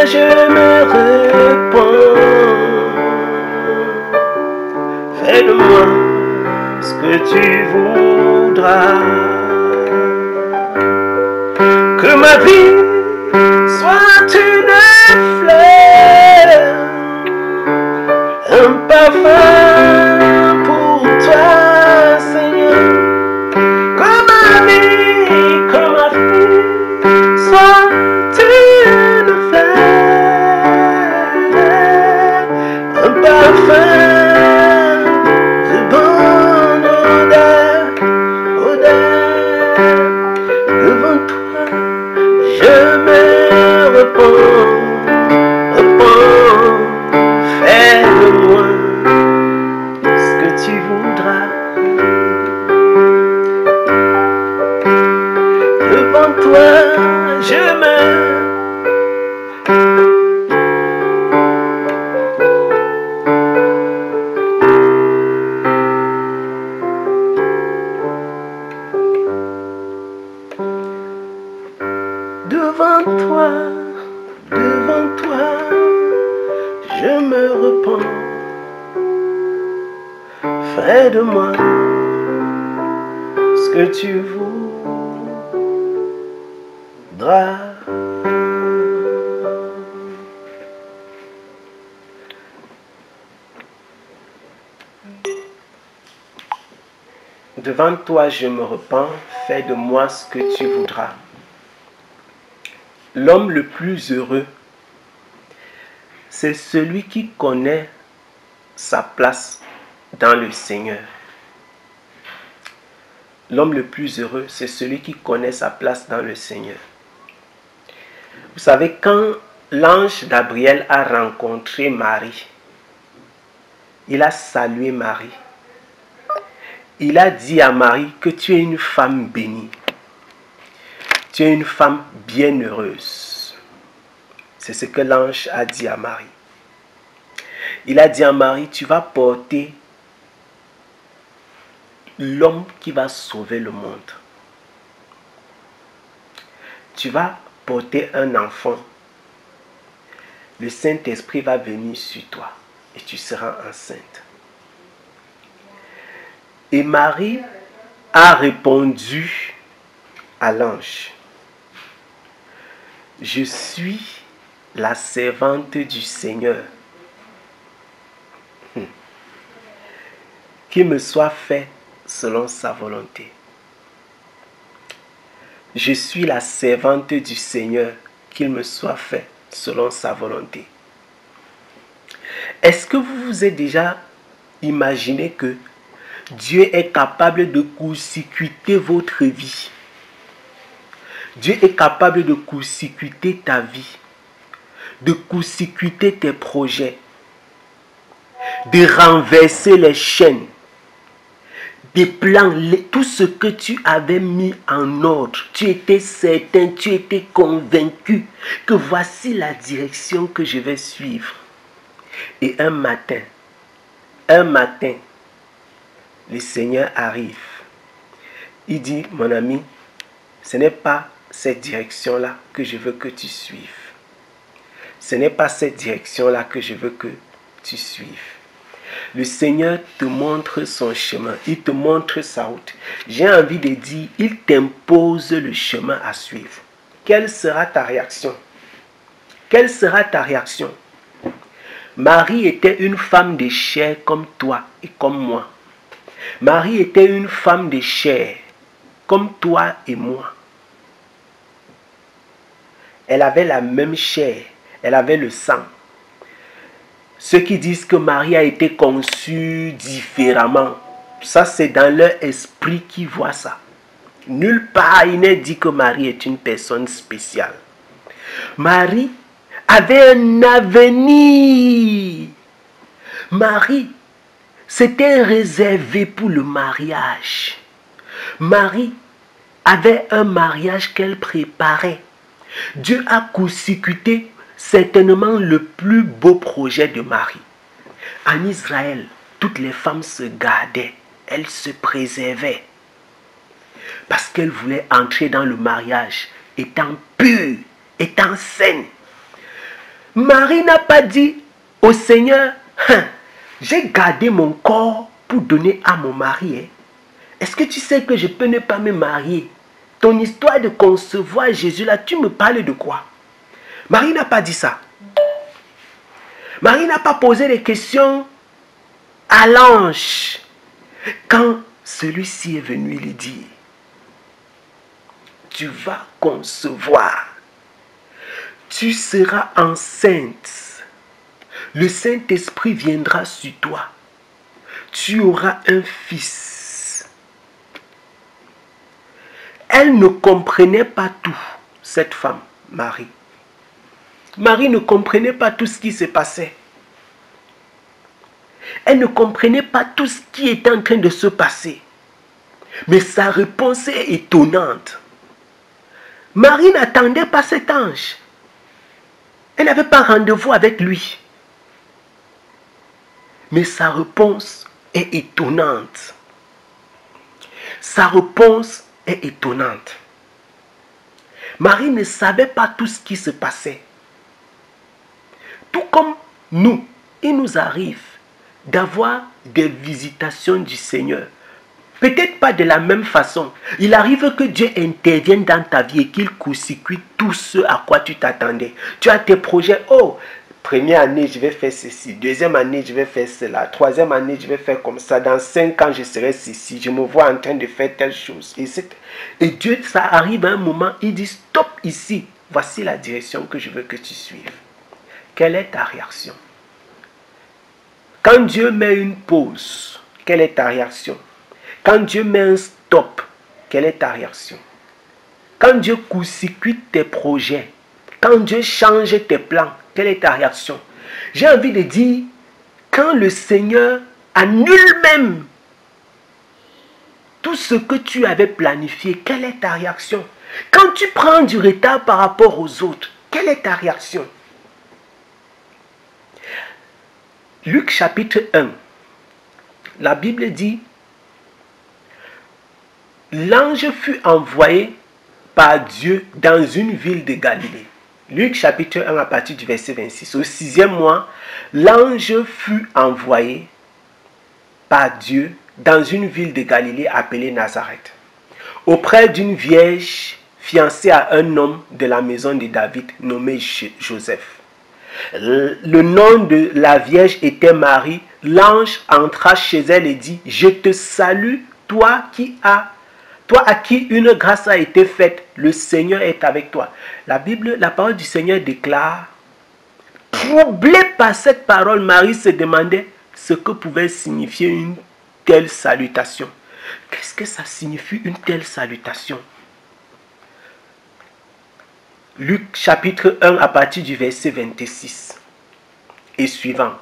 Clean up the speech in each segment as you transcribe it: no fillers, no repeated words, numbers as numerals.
je me répands. Fais de moi ce que tu voudras. Que ma vie soit une fleur, un parfum pour toi, Seigneur. Que ma vie soit une fleur, un parfum de bonne odeur. Devant toi, je me repens. Fais de moi ce que tu voudras. Devant toi, je me devant toi, je me repens. Fais de moi ce que tu voudras. Devant toi, je me repens. Fais de moi ce que tu voudras. L'homme le plus heureux, c'est celui qui connaît sa place dans le Seigneur. L'homme le plus heureux, c'est celui qui connaît sa place dans le Seigneur. Vous savez, quand l'ange Gabriel a rencontré Marie, il a salué Marie. Il a dit à Marie que tu es une femme bénie. Tu es une femme bienheureuse. C'est ce que l'ange a dit à Marie. Il a dit à Marie, tu vas porter l'homme qui va sauver le monde. Tu vas porter un enfant. Le Saint-Esprit va venir sur toi et tu seras enceinte. Et Marie a répondu à l'ange. Je suis la servante du Seigneur. Qu'il me soit fait selon sa volonté. Je suis la servante du Seigneur. Qu'il me soit fait selon sa volonté. Est-ce que vous vous êtes déjà imaginé que Dieu est capable de court-circuiter votre vie? Dieu est capable de court-circuiter ta vie, de court-circuiter tes projets, de renverser les chaînes, des plans, tout ce que tu avais mis en ordre. Tu étais certain, tu étais convaincu que voici la direction que je vais suivre. Et un matin, le Seigneur arrive. Il dit, mon ami, ce n'est pas cette direction-là que je veux que tu suives. Ce n'est pas cette direction-là que je veux que tu suives. Le Seigneur te montre son chemin. Il te montre sa route. J'ai envie de dire, il t'impose le chemin à suivre. Quelle sera ta réaction? Quelle sera ta réaction? Marie était une femme de chair comme toi et comme moi. Marie était une femme de chair comme toi et moi. Elle avait la même chair, elle avait le sang. Ceux qui disent que Marie a été conçue différemment, ça c'est dans leur esprit qu'ils voient ça. Nulle part il n'est dit que Marie est une personne spéciale. Marie avait un avenir. Marie, c'était réservé pour le mariage. Marie avait un mariage qu'elle préparait. Dieu a court-circuité certainement le plus beau projet de Marie. En Israël, toutes les femmes se gardaient, elles se préservaient. Parce qu'elles voulaient entrer dans le mariage étant pures, étant saines. Marie n'a pas dit au Seigneur, hein, j'ai gardé mon corps pour donner à mon mari. Hein. Est-ce que tu sais que je peux ne pas me marier? Ton histoire de concevoir Jésus là, tu me parles de quoi? Marie n'a pas dit ça. Marie n'a pas posé des questions à l'ange. Quand celui-ci est venu lui dire, tu vas concevoir, tu seras enceinte, le Saint-Esprit viendra sur toi, tu auras un fils. Elle ne comprenait pas tout, cette femme, Marie. Marie ne comprenait pas tout ce qui se passait. Elle ne comprenait pas tout ce qui était en train de se passer. Mais sa réponse est étonnante. Marie n'attendait pas cet ange. Elle n'avait pas rendez-vous avec lui. Mais sa réponse est étonnante. Sa réponse est étonnante. Marie ne savait pas tout ce qui se passait. Tout comme nous, il nous arrive d'avoir des visitations du Seigneur. Peut-être pas de la même façon. Il arrive que Dieu intervienne dans ta vie et qu'il court-circuite tout ce à quoi tu t'attendais. Tu as tes projets. Oh, première année, je vais faire ceci. Deuxième année, je vais faire cela. Troisième année, je vais faire comme ça. Dans 5 ans, je serai ceci. Je me vois en train de faire telle chose. Et Dieu, ça arrive à un moment, il dit stop ici. Voici la direction que je veux que tu suives. Quelle est ta réaction? Quand Dieu met une pause, quelle est ta réaction? Quand Dieu met un stop, quelle est ta réaction? Quand Dieu court-circuite tes projets, quand Dieu change tes plans, quelle est ta réaction? J'ai envie de dire, quand le Seigneur annule même tout ce que tu avais planifié, quelle est ta réaction? Quand tu prends du retard par rapport aux autres, quelle est ta réaction? Luc chapitre 1, la Bible dit, l'ange fut envoyé par Dieu dans une ville de Galilée. Luc chapitre 1 à partir du verset 26. Au 6e mois, l'ange fut envoyé par Dieu dans une ville de Galilée appelée Nazareth, auprès d'une vierge fiancée à un homme de la maison de David nommé Joseph. Le nom de la vierge était Marie. L'ange entra chez elle et dit, je te salue, toi à qui une grâce a été faite, le Seigneur est avec toi. La parole du Seigneur déclare, troublée par cette parole, Marie se demandait ce que pouvait signifier une telle salutation. Qu'est-ce que ça signifie une telle salutation? Luc chapitre 1 à partir du verset 26 et suivant.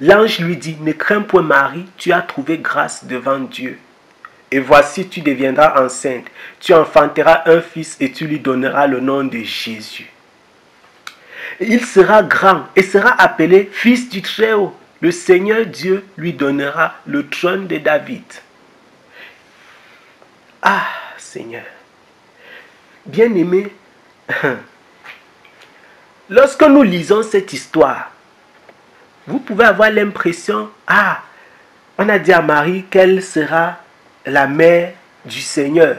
L'ange lui dit, ne crains point Marie, tu as trouvé grâce devant Dieu. Et voici, tu deviendras enceinte, tu enfanteras un fils et tu lui donneras le nom de Jésus. Et il sera grand et sera appelé fils du Très-Haut. Le Seigneur Dieu lui donnera le trône de David. Ah, Seigneur, bien-aimé, lorsque nous lisons cette histoire, vous pouvez avoir l'impression, ah, on a dit à Marie qu'elle sera la mère du Seigneur.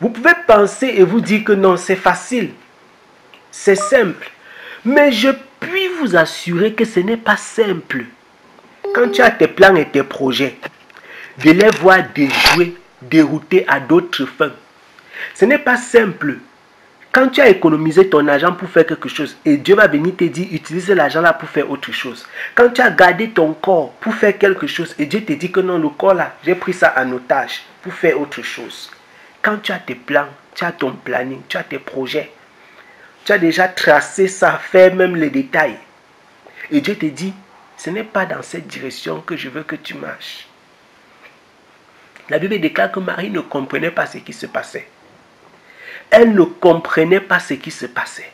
Vous pouvez penser et vous dire que non, c'est facile, c'est simple. Mais je puis vous assurer que ce n'est pas simple. Quand tu as tes plans et tes projets, de les voir déjouer, dérouter à d'autres fins, ce n'est pas simple. Quand tu as économisé ton argent pour faire quelque chose et Dieu va venir te dire utilise l'argent là pour faire autre chose. Quand tu as gardé ton corps pour faire quelque chose et Dieu te dit que non, le corps là, j'ai pris ça en otage pour faire autre chose. Quand tu as tes plans, tu as ton planning, tu as tes projets, tu as déjà tracé ça, fait même les détails. Et Dieu te dit, ce n'est pas dans cette direction que je veux que tu marches. La Bible déclare que Marie ne comprenait pas ce qui se passait. Elle ne comprenait pas ce qui se passait.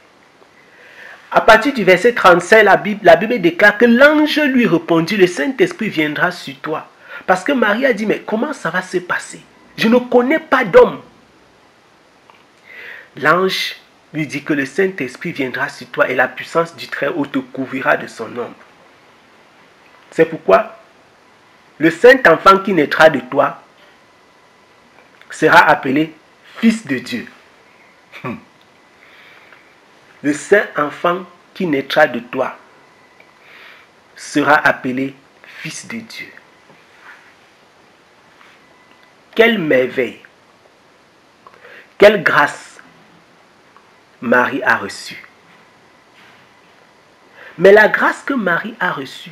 À partir du verset 35, la Bible déclare que l'ange lui répondit, le Saint-Esprit viendra sur toi. Parce que Marie a dit, mais comment ça va se passer? Je ne connais pas d'homme. L'ange lui dit que le Saint-Esprit viendra sur toi et la puissance du Très-Haut te couvrira de son ombre. C'est pourquoi le Saint-Enfant qui naîtra de toi sera appelé Fils de Dieu. Le Saint-Enfant qui naîtra de toi sera appelé Fils de Dieu. Quelle merveille, quelle grâce Marie a reçue. Mais la grâce que Marie a reçue,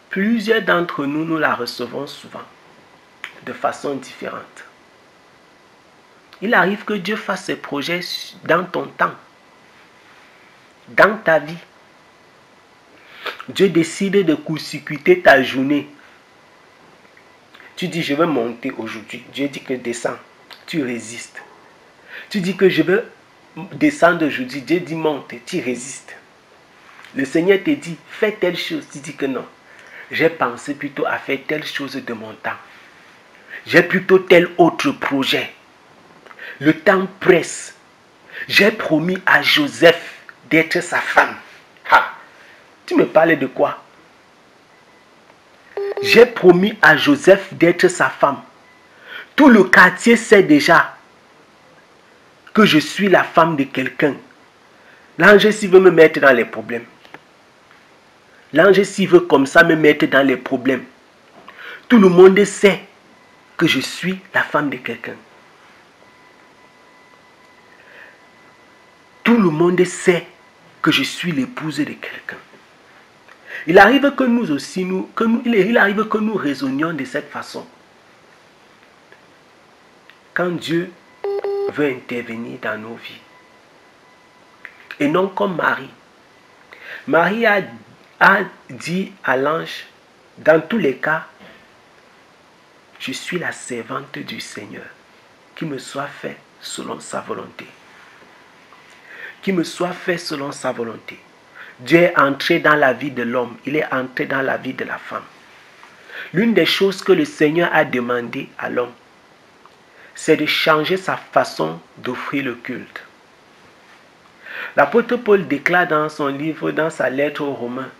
plusieurs d'entre nous, nous la recevons souvent de façon différente. Il arrive que Dieu fasse ses projets dans ton temps, dans ta vie. Dieu décide de court-circuiter ta journée. Tu dis, je veux monter aujourd'hui. Dieu dit que descends. Tu résistes. Tu dis que je veux descendre aujourd'hui. Dieu dit monte. Tu résistes. Le Seigneur te dit, fais telle chose. Tu dis que non. J'ai pensé plutôt à faire telle chose de mon temps. J'ai plutôt tel autre projet. Le temps presse. J'ai promis à Joseph d'être sa femme. Ha! Tu me parlais de quoi? J'ai promis à Joseph d'être sa femme. Tout le quartier sait déjà que je suis la femme de quelqu'un. L'ange s'il veut me mettre dans les problèmes. L'ange s'il veut comme ça me mettre dans les problèmes. Tout le monde sait que je suis la femme de quelqu'un. Tout le monde sait que je suis l'épouse de quelqu'un. Il arrive que nous aussi, il arrive que nous raisonnions de cette façon. Quand Dieu veut intervenir dans nos vies. Et non comme Marie. Marie a dit à l'ange, dans tous les cas, je suis la servante du Seigneur, qu'il me soit fait selon sa volonté. Qu'il me soit fait selon sa volonté. Dieu est entré dans la vie de l'homme, il est entré dans la vie de la femme. L'une des choses que le Seigneur a demandé à l'homme, c'est de changer sa façon d'offrir le culte. L'apôtre Paul déclare dans son livre, dans sa lettre aux Romains,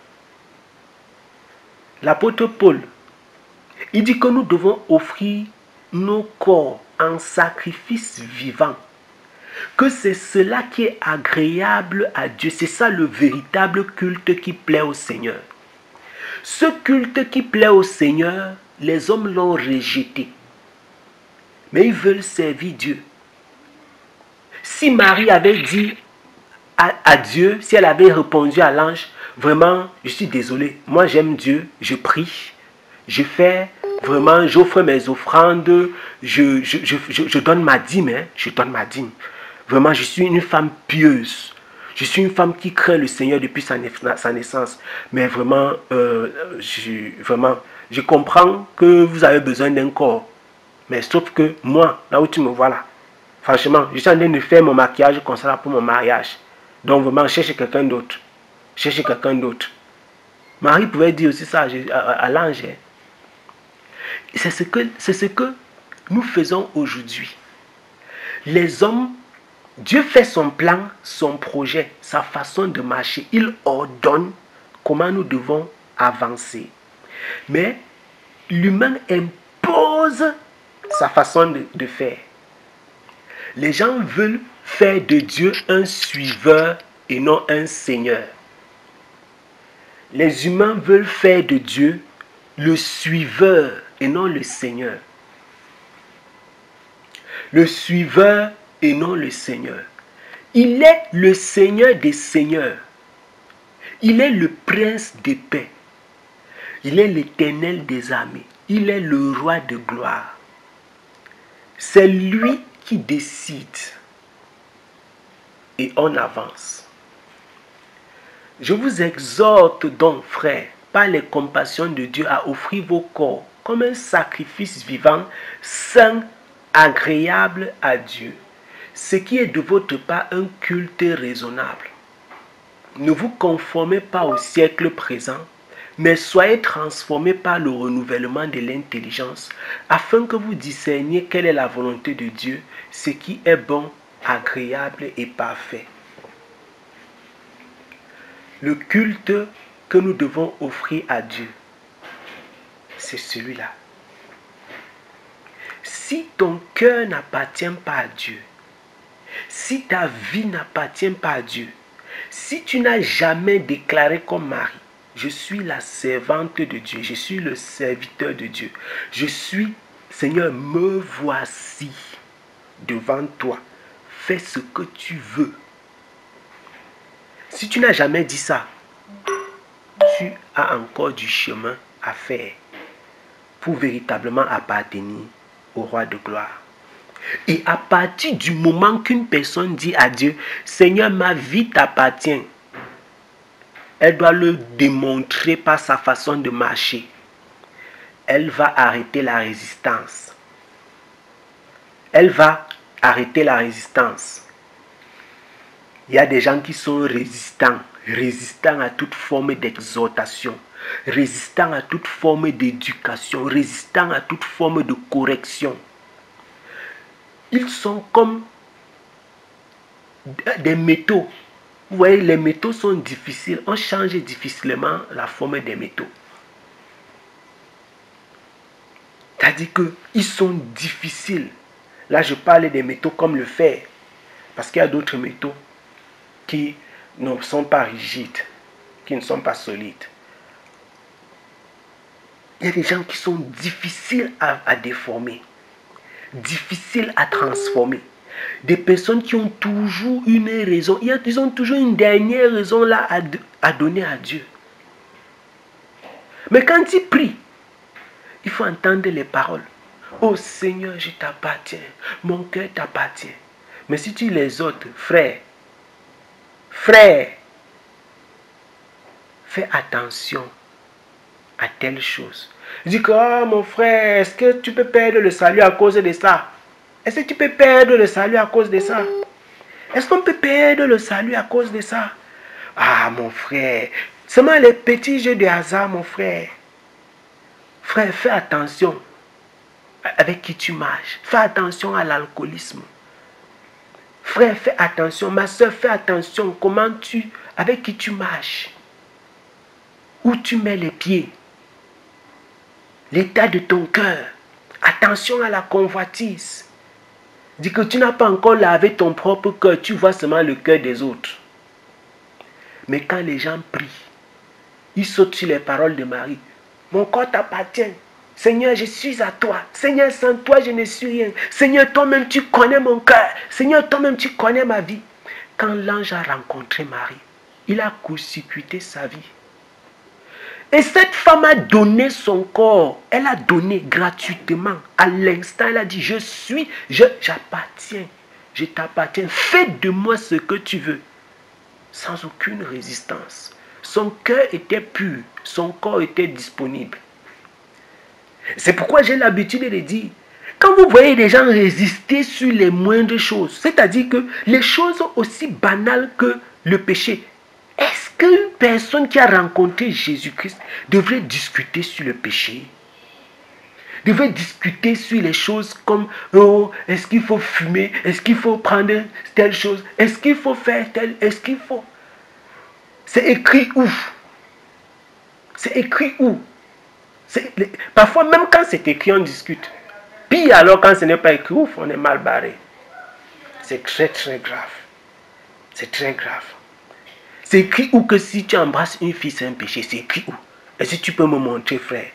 l'apôtre Paul, il dit que nous devons offrir nos corps en sacrifice vivant. Que c'est cela qui est agréable à Dieu. C'est ça le véritable culte qui plaît au Seigneur. Ce culte qui plaît au Seigneur, les hommes l'ont rejeté. Mais ils veulent servir Dieu. Si Marie avait dit à Dieu, si elle avait répondu à l'ange, vraiment, je suis désolé, moi j'aime Dieu, je prie, je fais, vraiment, j'offre mes offrandes, je donne ma dîme, hein, je donne ma dîme. Vraiment, je suis une femme pieuse. Je suis une femme qui craint le Seigneur depuis sa naissance. Mais vraiment, je comprends que vous avez besoin d'un corps. Mais sauf que moi, là où tu me vois là, franchement, je suis en train de faire mon maquillage comme ça pour mon mariage. Donc vraiment, cherche quelqu'un d'autre. Cherche quelqu'un d'autre. Marie pouvait dire aussi ça à l'ange. C'est ce que nous faisons aujourd'hui. Les hommes, Dieu fait son plan, son projet, sa façon de marcher. Il ordonne comment nous devons avancer. Mais l'humain impose sa façon de faire. Les gens veulent faire de Dieu un suiveur et non un seigneur. Les humains veulent faire de Dieu le suiveur et non le seigneur. Le suiveur et non le Seigneur. Il est le Seigneur des seigneurs. Il est le prince des paix. Il est l'Éternel des armées. Il est le roi de gloire. C'est lui qui décide. Et on avance. Je vous exhorte donc, frères, par les compassions de Dieu, à offrir vos corps comme un sacrifice vivant, saint, agréable à Dieu, ce qui est de votre part un culte raisonnable. Ne vous conformez pas au siècle présent, mais soyez transformés par le renouvellement de l'intelligence, afin que vous discerniez quelle est la volonté de Dieu, ce qui est bon, agréable et parfait. Le culte que nous devons offrir à Dieu, c'est celui-là. Si ton cœur n'appartient pas à Dieu, si ta vie n'appartient pas à Dieu, si tu n'as jamais déclaré comme Marie, je suis la servante de Dieu, je suis le serviteur de Dieu, je suis, Seigneur, me voici devant toi, fais ce que tu veux. Si tu n'as jamais dit ça, tu as encore du chemin à faire pour véritablement appartenir au roi de gloire. Et à partir du moment qu'une personne dit à Dieu, Seigneur, ma vie t'appartient, elle doit le démontrer par sa façon de marcher. Elle va arrêter la résistance. Elle va arrêter la résistance. Il y a des gens qui sont résistants à toute forme d'exhortation, résistants à toute forme d'éducation, résistants à toute forme de correction. Ils sont comme des métaux. Vous voyez, les métaux sont difficiles. On change difficilement la forme des métaux. C'est-à-dire qu'ils sont difficiles. Là, je parle des métaux comme le fer. Parce qu'il y a d'autres métaux qui ne sont pas rigides, qui ne sont pas solides. Il y a des gens qui sont difficiles à déformer, difficiles à transformer. Des personnes qui ont toujours une raison, ils ont toujours une dernière raison là à donner à Dieu. Mais quand ils prient, il faut entendre les paroles. Oh Seigneur, je t'appartiens, mon cœur t'appartient. Mais si tu les autres, frère, fais attention à telle chose. Dis que, oh mon frère, est-ce que tu peux perdre le salut à cause de ça? Est-ce que tu peux perdre le salut à cause de ça? Est-ce qu'on peut perdre le salut à cause de ça? Ah mon frère, seulement les petits jeux de hasard, mon frère. Frère, fais attention avec qui tu marches. Fais attention à l'alcoolisme. Frère, fais attention. Ma soeur, fais attention avec qui tu marches. Où tu mets les pieds. L'état de ton cœur. Attention à la convoitise. Dis que tu n'as pas encore lavé ton propre cœur. Tu vois seulement le cœur des autres. Mais quand les gens prient, ils sautent sur les paroles de Marie. Mon corps t'appartient. Seigneur, je suis à toi. Seigneur, sans toi, je ne suis rien. Seigneur, toi-même, tu connais mon cœur. Seigneur, toi-même, tu connais ma vie. Quand l'ange a rencontré Marie, il a court-circuité sa vie. Et cette femme a donné son corps. Elle a donné gratuitement. À l'instant, elle a dit, j'appartiens. Je t'appartiens. Fais de moi ce que tu veux. Sans aucune résistance. Son cœur était pur. Son corps était disponible. C'est pourquoi j'ai l'habitude de dire, quand vous voyez des gens résister sur les moindres choses, c'est-à-dire que les choses aussi banales que le péché, est-ce qu'une personne qui a rencontré Jésus-Christ devrait discuter sur le péché? Devrait discuter sur les choses comme, oh, est-ce qu'il faut fumer? Est-ce qu'il faut prendre telle chose? Est-ce qu'il faut faire telle? Est-ce qu'il faut... C'est écrit où? C'est écrit où? Parfois, même quand c'est écrit, on discute. Puis alors, quand ce n'est pas écrit, ouf, on est mal barré. C'est très, très grave. C'est très grave. C'est écrit où que si tu embrasses une fille, c'est un péché. C'est écrit où? Et si tu peux me montrer, frère?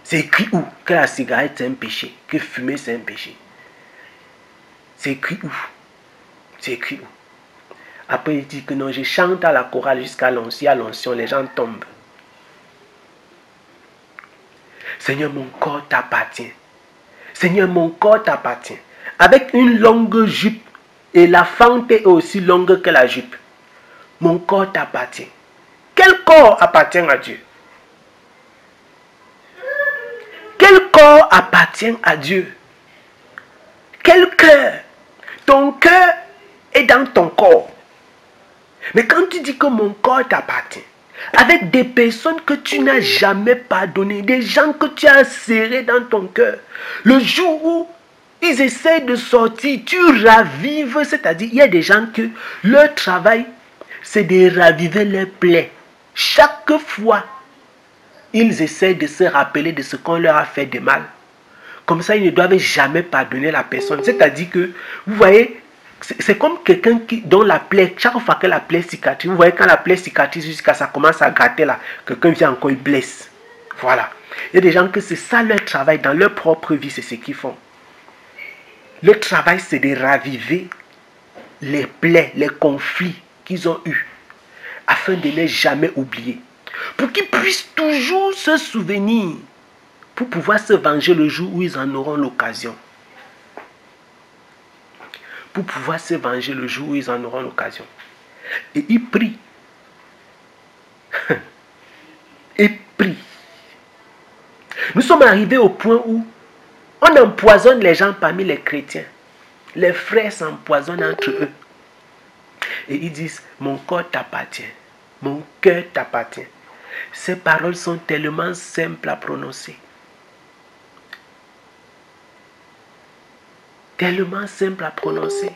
C'est écrit où? Que la cigarette, c'est un péché. Que fumer, c'est un péché. C'est écrit où? C'est écrit où? Après, il dit que non, je chante à la chorale jusqu'à l'onction, les gens tombent. Seigneur, mon corps t'appartient. Seigneur, mon corps t'appartient. Avec une longue jupe, et la fente est aussi longue que la jupe. Mon corps t'appartient. Quel corps appartient à Dieu? Quel corps appartient à Dieu? Quel cœur? Ton cœur est dans ton corps. Mais quand tu dis que mon corps t'appartient, avec des personnes que tu n'as jamais pardonné, des gens que tu as serrés dans ton cœur, le jour où Ils essaient de sortir, tu ravives, c'est-à-dire, il y a des gens que leur travail, c'est de raviver leurs plaies. Chaque fois, ils essaient de se rappeler de ce qu'on leur a fait de mal. Comme ça, ils ne doivent jamais pardonner la personne. C'est-à-dire que, vous voyez, c'est comme quelqu'un dont la plaie, chaque fois que la plaie cicatrise, vous voyez, quand la plaie cicatrise jusqu'à ça commence à gratter là, quelqu'un vient encore, il blesse. Voilà. Il y a des gens que c'est ça leur travail, dans leur propre vie, c'est ce qu'ils font. Le travail, c'est de raviver les plaies, les conflits qu'ils ont eus, afin de ne jamais oublier. Pour qu'ils puissent toujours se souvenir, pour pouvoir se venger le jour où ils en auront l'occasion. Pour pouvoir se venger le jour où ils en auront l'occasion. Et ils prient. Et prient. Nous sommes arrivés au point où on empoisonne les gens parmi les chrétiens. Les frères s'empoisonnent entre eux. Et ils disent, mon corps t'appartient. Mon cœur t'appartient. Ces paroles sont tellement simples à prononcer. Tellement simple à prononcer.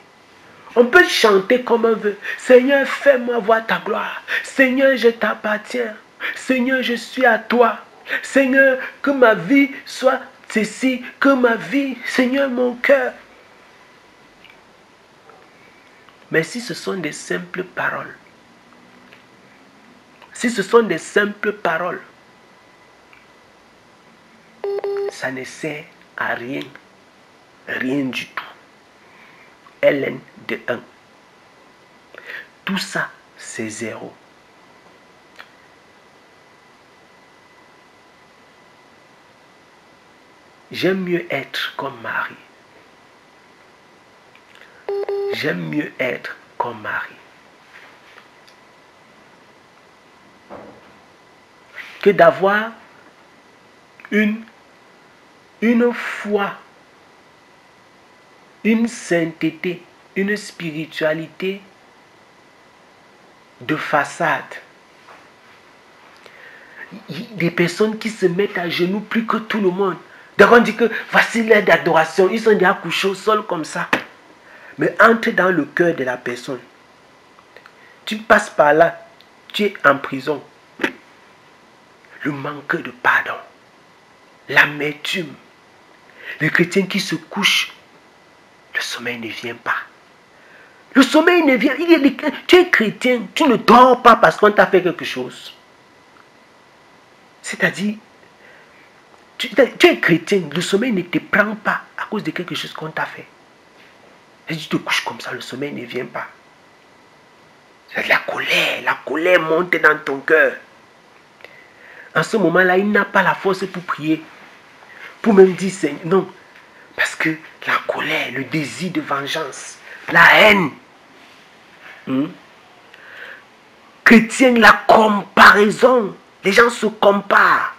On peut chanter comme on veut. Seigneur, fais-moi voir ta gloire. Seigneur, je t'appartiens. Seigneur, je suis à toi. Seigneur, que ma vie soit ceci, que ma vie, Seigneur, mon cœur. Mais si ce sont des simples paroles, si ce sont des simples paroles, ça ne sert à rien. Rien du tout. Ln de 1. Tout ça, c'est 0. J'aime mieux être comme Marie. J'aime mieux être comme Marie. Que d'avoir une foi, une sainteté, une spiritualité de façade. Des personnes qui se mettent à genoux plus que tout le monde. Donc on dit que voici l'heure d'adoration. Ils sont déjà couchés au sol comme ça. Mais entre dans le cœur de la personne. Tu passes par là. Tu es en prison. Le manque de pardon. L'amertume. Le chrétien qui se couche. Le sommeil ne vient pas. Le sommeil ne vient. Tu es chrétien. Tu ne dors pas parce qu'on t'a fait quelque chose. C'est-à-dire, tu es chrétien. Le sommeil ne te prend pas à cause de quelque chose qu'on t'a fait. Et tu te couches comme ça, le sommeil ne vient pas. C'est la colère. La colère monte dans ton cœur. En ce moment-là, il n'a pas la force pour prier. Pour même dire, Seigneur, non. Parce que la colère, le désir de vengeance, la haine. Chrétien, la comparaison. Les gens se comparent.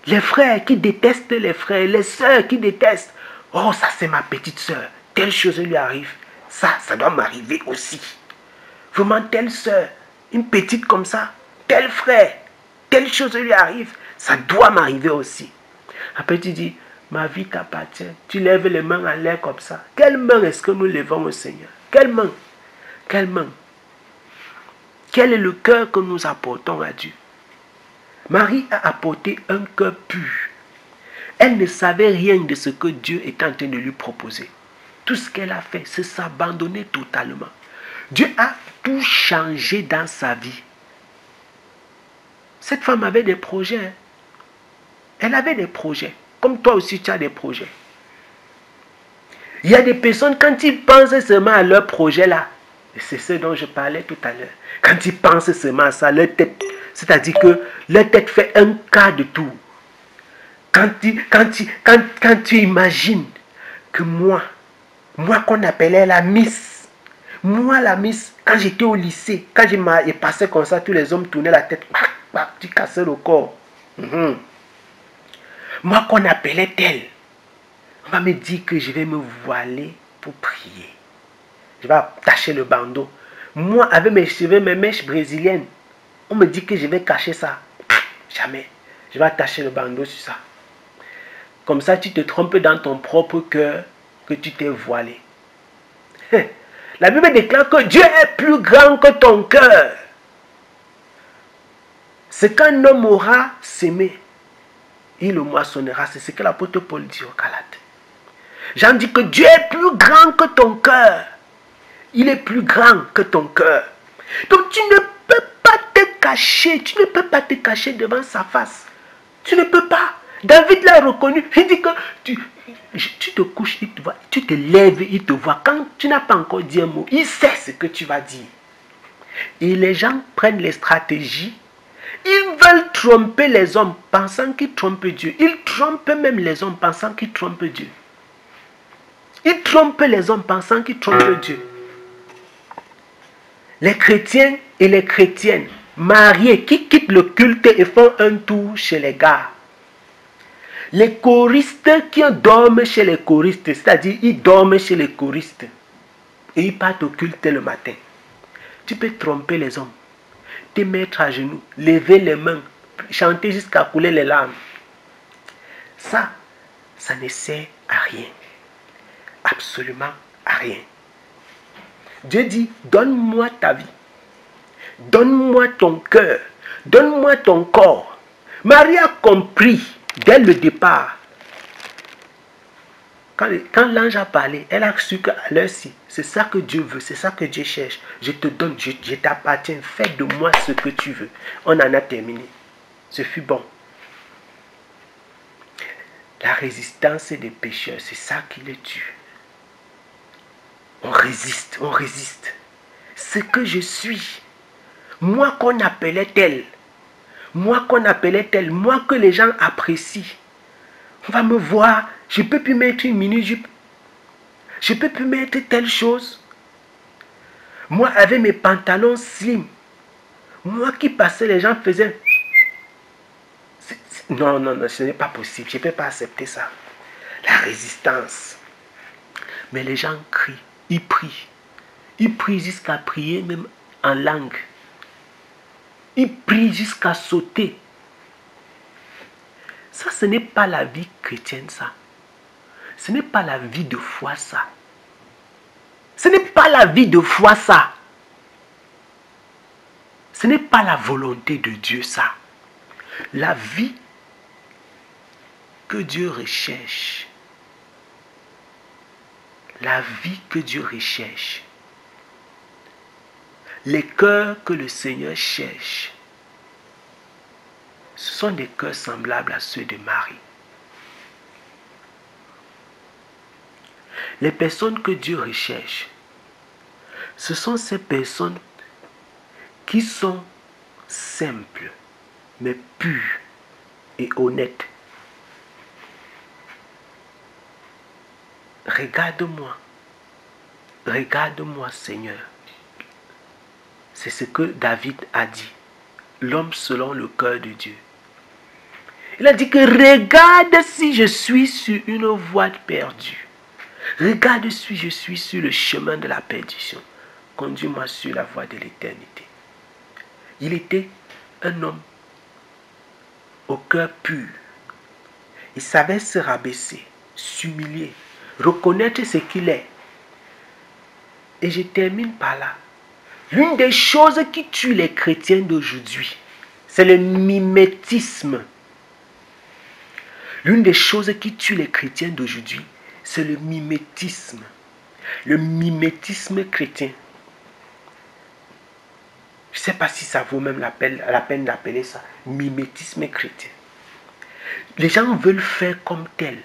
Les frères qui détestent les frères, les sœurs qui détestent. Oh, ça c'est ma petite sœur. Telle chose lui arrive. Ça doit m'arriver aussi. Vraiment, telle sœur, une petite comme ça, tel frère, telle chose lui arrive. Ça doit m'arriver aussi. Après tu dis, ma vie t'appartient. Tu lèves les mains en l'air comme ça. Quelle main est-ce que nous levons au Seigneur? Quelle main? Quelle main? Quel est le cœur que nous apportons à Dieu? Marie a apporté un cœur pur. Elle ne savait rien de ce que Dieu était en train de lui proposer. Tout ce qu'elle a fait, c'est s'abandonner totalement. Dieu a tout changé dans sa vie. Cette femme avait des projets. Elle avait des projets. Comme toi aussi, tu as des projets. Il y a des personnes, quand ils pensent seulement à leur projet là, et c'est ce dont je parlais tout à l'heure, quand ils pensent seulement à ça, leur tête, c'est-à-dire que leur tête fait un quart de tour. Quand tu imagines que moi qu'on appelait la Miss, moi la Miss, quand j'étais au lycée, quand je passais comme ça, tous les hommes tournaient la tête, tu cassais le corps. Moi qu'on appelait telle, on va me dire que je vais me voiler pour prier. Je vais attacher le bandeau. Moi, avec mes cheveux, mes mèches brésiliennes, on me dit que je vais cacher ça. Jamais. Je vais attacher le bandeau sur ça. Comme ça, tu te trompes dans ton propre cœur que tu t'es voilé. La Bible déclare que Dieu est plus grand que ton cœur. Ce qu'un homme aura sémé, il le moissonnera. C'est ce que l'apôtre Paul dit aux Galates. Jean dit que Dieu est plus grand que ton cœur. Il est plus grand que ton cœur. Donc tu ne peux pas te cacher. Tu ne peux pas te cacher devant sa face. Tu ne peux pas. David l'a reconnu. Il dit que tu te couches, il te voit. Tu te lèves, il te voit. Quand tu n'as pas encore dit un mot, il sait ce que tu vas dire. Et les gens prennent les stratégies. Ils veulent tromper les hommes pensant qu'ils trompent Dieu. Ils trompent même les hommes pensant qu'ils trompent Dieu. Ils trompent les hommes pensant qu'ils trompent Dieu. Les chrétiens et les chrétiennes mariés qui quittent le culte et font un tour chez les gars. Les choristes qui dorment chez les choristes, c'est-à-dire ils dorment chez les choristes et ils partent au culte le matin. Tu peux tromper les hommes, te mettre à genoux, lever les mains, chanter jusqu'à couler les larmes. Ça ne sert à rien. Absolument à rien. Dieu dit, donne-moi ta vie. Donne-moi ton cœur. Donne-moi ton corps. Marie a compris dès le départ. Quand l'ange a parlé, elle a su qu'à l'heure-ci, c'est ça que Dieu veut, c'est ça que Dieu cherche. Je te donne, je t'appartiens, fais de moi ce que tu veux. On en a terminé. Ce fut bon. La résistance des pécheurs, c'est ça qui les tue. On résiste, on résiste. Ce que je suis, moi qu'on appelait tel, moi que les gens apprécient, on va me voir, je ne peux plus mettre une mini-jupe, je ne peux plus mettre telle chose. Moi avec mes pantalons slim, moi qui passais, les gens faisaient... Non, non, non, ce n'est pas possible, je ne peux pas accepter ça. La résistance. Mais les gens crient. Ils prient. Ils prient jusqu'à prier même en langue. Ils prient jusqu'à sauter. Ça, ce n'est pas la vie chrétienne, ça. Ce n'est pas la vie de foi, ça. Ce n'est pas la vie de foi, ça. Ce n'est pas la volonté de Dieu, ça. La vie que Dieu recherche. La vie que Dieu recherche. Les cœurs que le Seigneur cherche. Ce sont des cœurs semblables à ceux de Marie. Les personnes que Dieu recherche, ce sont ces personnes qui sont simples, mais pures et honnêtes. Regarde-moi. Regarde-moi, Seigneur. C'est ce que David a dit. L'homme selon le cœur de Dieu. Il a dit que regarde si je suis sur une voie perdue. Regarde si je suis sur le chemin de la perdition. Conduis-moi sur la voie de l'éternité. Il était un homme au cœur pur. Il savait se rabaisser, s'humilier, reconnaître ce qu'il est. Et je termine par là. L'une des choses qui tue les chrétiens d'aujourd'hui, c'est le mimétisme. L'une des choses qui tue les chrétiens d'aujourd'hui, c'est le mimétisme. Le mimétisme chrétien. Je ne sais pas si ça vaut même la peine d'appeler ça mimétisme chrétien. Les gens veulent faire comme tel.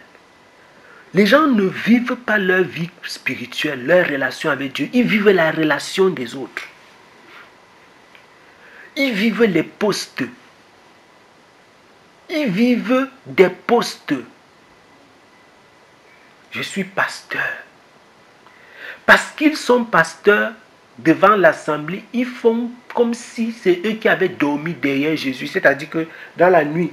Les gens ne vivent pas leur vie spirituelle, leur relation avec Dieu. Ils vivent la relation des autres. Ils vivent les postes. Ils vivent des postes. Je suis pasteur. Parce qu'ils sont pasteurs devant l'assemblée, ils font comme si c'est eux qui avaient dormi derrière Jésus. C'est-à-dire que dans la nuit,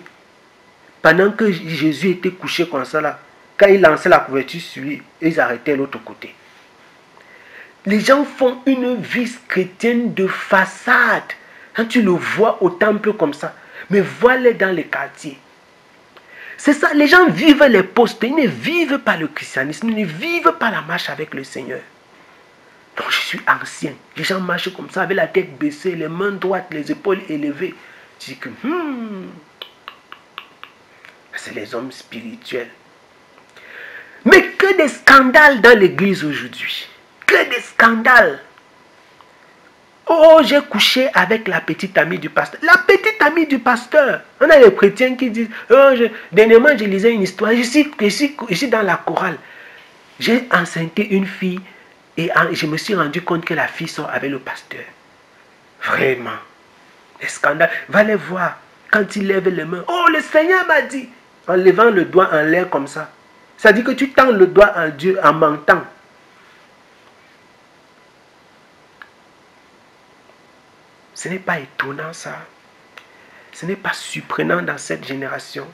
pendant que Jésus était couché comme ça là, quand ils lançaient la couverture sur lui, ils arrêtaient l'autre côté. Les gens font une vie chrétienne de façade. Quand tu le vois au temple comme ça, mais vois-les dans les quartiers. C'est ça, les gens vivent les postes, ils ne vivent pas le christianisme, ils ne vivent pas la marche avec le Seigneur. Donc je suis ancien. Les gens marchent comme ça, avec la tête baissée, les mains droites, les épaules élevées. Je dis que, c'est les hommes spirituels. Mais que des scandales dans l'église aujourd'hui. Que des scandales. Oh, j'ai couché avec la petite amie du pasteur. La petite amie du pasteur. On a les chrétiens qui disent, oh, dernièrement, je lisais une histoire. Je suis dans la chorale. J'ai enceinté une fille et je me suis rendu compte que la fille sort avec le pasteur. Vraiment. Les scandales. Va les voir. Quand ils lèvent les mains. Oh, le Seigneur m'a dit. En levant le doigt en l'air comme ça. Ça dit que tu tends le doigt à Dieu en mentant. Ce n'est pas étonnant ça. Ce n'est pas surprenant dans cette génération.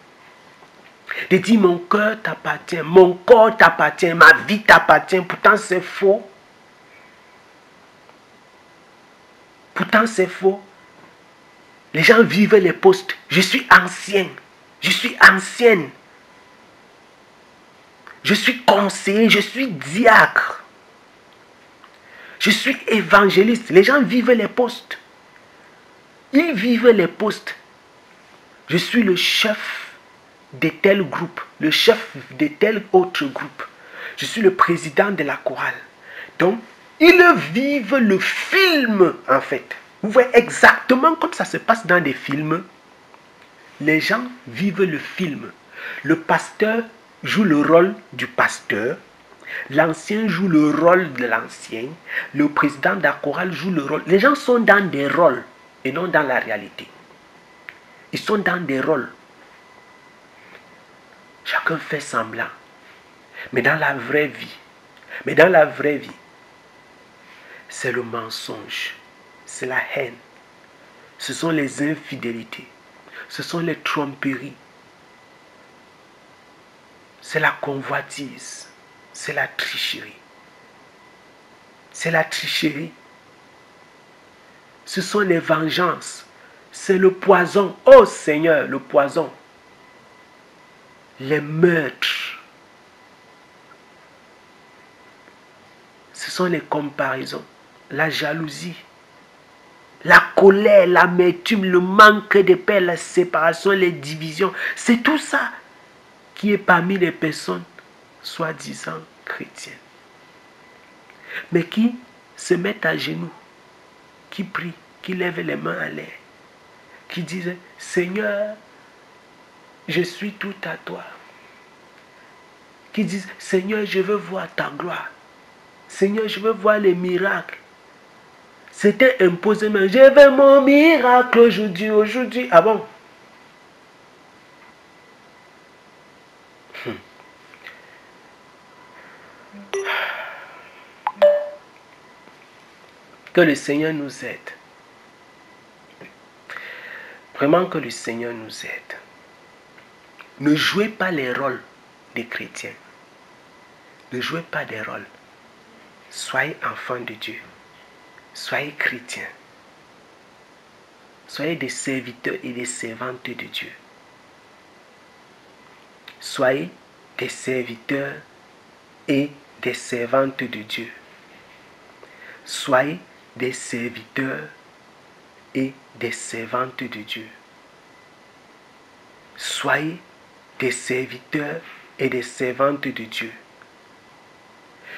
De dire mon cœur t'appartient, mon corps t'appartient, ma vie t'appartient. Pourtant c'est faux. Pourtant c'est faux. Les gens vivent les postes. Je suis ancien. Je suis ancienne. Je suis conseiller. Je suis diacre. Je suis évangéliste. Les gens vivent les postes. Ils vivent les postes. Je suis le chef de tel groupe, le chef de tel autre groupe. Je suis le président de la chorale. Donc, ils vivent le film, en fait. Vous voyez exactement comme ça se passe dans des films. Les gens vivent le film. Le pasteur joue le rôle du pasteur. L'ancien joue le rôle de l'ancien. Le président de la chorale joue le rôle. Les gens sont dans des rôles et non dans la réalité. Ils sont dans des rôles. Chacun fait semblant. Mais dans la vraie vie, c'est le mensonge. C'est la haine. Ce sont les infidélités. Ce sont les tromperies. C'est la convoitise. C'est la tricherie. C'est la tricherie. Ce sont les vengeances. C'est le poison. Oh Seigneur, le poison. Les meurtres. Ce sont les comparaisons. La jalousie. La colère, l'amertume, le manque de paix, la séparation, les divisions. C'est tout ça qui est parmi les personnes soi-disant chrétiennes. Mais qui se mettent à genoux, qui prient, qui lèvent les mains à l'air, qui disent « Seigneur, je suis tout à toi ». Qui disent « Seigneur, je veux voir ta gloire. Seigneur, je veux voir les miracles. » C'était imposé, mais je veux mon miracle aujourd'hui. Ah bon? Que le Seigneur nous aide. Vraiment que le Seigneur nous aide. Ne jouez pas les rôles des chrétiens. Ne jouez pas des rôles. Soyez enfants de Dieu. Soyez chrétiens. Soyez des serviteurs et des servantes de Dieu. Soyez des serviteurs et des servantes de Dieu. Soyez des serviteurs et des servantes de Dieu. Soyez des serviteurs et des servantes de Dieu.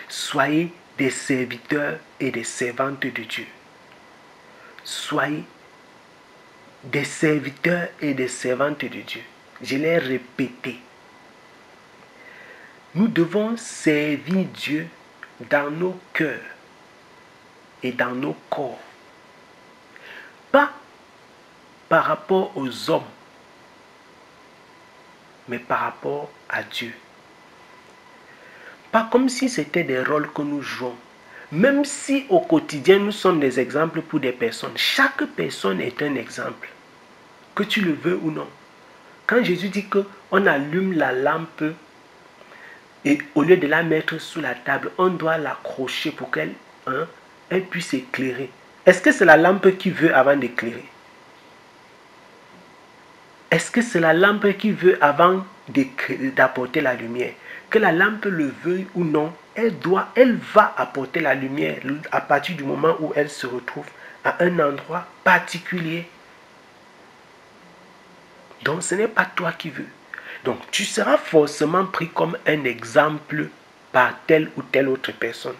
Soyez des serviteurs et des servantes de Dieu. Soyez des serviteurs et des servantes de Dieu. Je l'ai répété. Nous devons servir Dieu dans nos cœurs et dans nos corps. Pas par rapport aux hommes, mais par rapport à Dieu. Pas comme si c'était des rôles que nous jouons. Même si au quotidien nous sommes des exemples pour des personnes. Chaque personne est un exemple. Que tu le veux ou non. Quand Jésus dit qu'on allume la lampe et au lieu de la mettre sous la table, on doit l'accrocher pour qu'elle puisse éclairer. Est-ce que c'est la lampe qui veut avant d'éclairer? Est-ce que c'est la lampe qui veut avant d'apporter la lumière. Que la lampe le veuille ou non, elle va apporter la lumière à partir du moment où elle se retrouve à un endroit particulier. Donc ce n'est pas toi qui veux. Donc tu seras forcément pris comme un exemple par telle ou telle autre personne.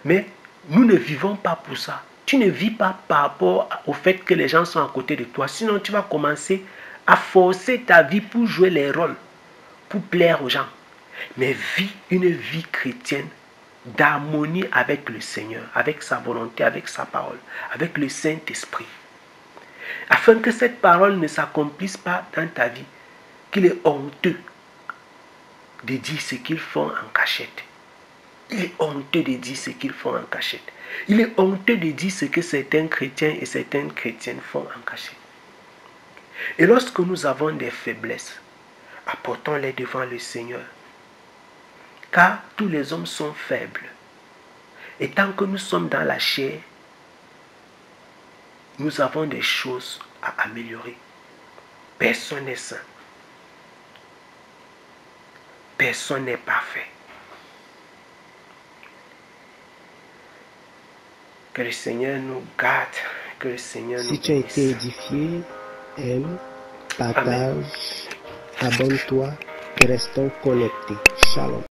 Mais nous ne vivons pas pour ça. Tu ne vis pas par rapport au fait que les gens sont à côté de toi. Sinon tu vas commencer à forcer ta vie pour jouer les rôles, pour plaire aux gens. Mais vis une vie chrétienne d'harmonie avec le Seigneur, avec sa volonté, avec sa parole, avec le Saint-Esprit. Afin que cette parole ne s'accomplisse pas dans ta vie, qu'il est honteux de dire ce qu'ils font en cachette. Il est honteux de dire ce qu'ils font en cachette. Il est honteux de dire ce que certains chrétiens et certaines chrétiennes font en cachette. Et lorsque nous avons des faiblesses, apportons-les devant le Seigneur. Car tous les hommes sont faibles. Et tant que nous sommes dans la chair, nous avons des choses à améliorer. Personne n'est saint. Personne n'est parfait. Que le Seigneur nous garde, que le Seigneur nous bénisse. Si tu as été édifié, aime, partage, abonne-toi et restons connectés. Shalom.